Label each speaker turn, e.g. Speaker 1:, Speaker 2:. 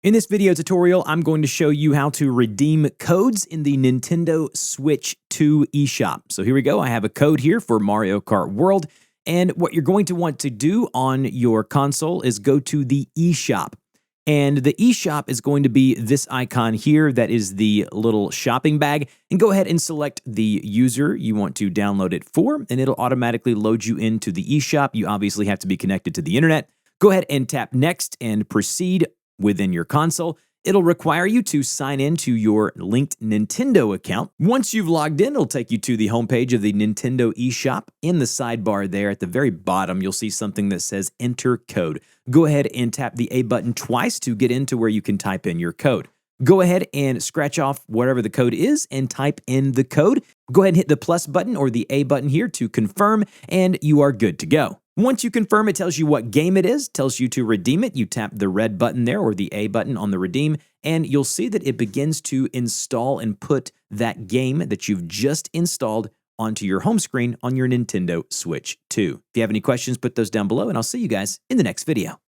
Speaker 1: In this video tutorial, I'm going to show you how to redeem codes in the Nintendo Switch 2 eShop. So here we go. I have a code here for Mario Kart World. And what you're going to want to do on your console is go to the eShop. And the eShop is going to be this icon here that is the little shopping bag. And go ahead and select the user you want to download it for, and it'll automatically load you into the eShop. You obviously have to be connected to the internet. Go ahead and tap Next and Proceed within your console. It'll require you to sign in to your linked Nintendo account. Once you've logged in, it'll take you to the homepage of the Nintendo eShop. In the sidebar there at the very bottom, you'll see something that says Enter Code. Go ahead and tap the A button twice to get into where you can type in your code. Go ahead and scratch off whatever the code is and type in the code. Go ahead and hit the plus button or the A button here to confirm, and you are good to go. Once you confirm, it tells you what game it is, tells you to redeem it. You tap the red button there or the A button on the redeem, and you'll see that it begins to install and put that game that you've just installed onto your home screen on your Nintendo Switch 2. If you have any questions, put those down below, and I'll see you guys in the next video.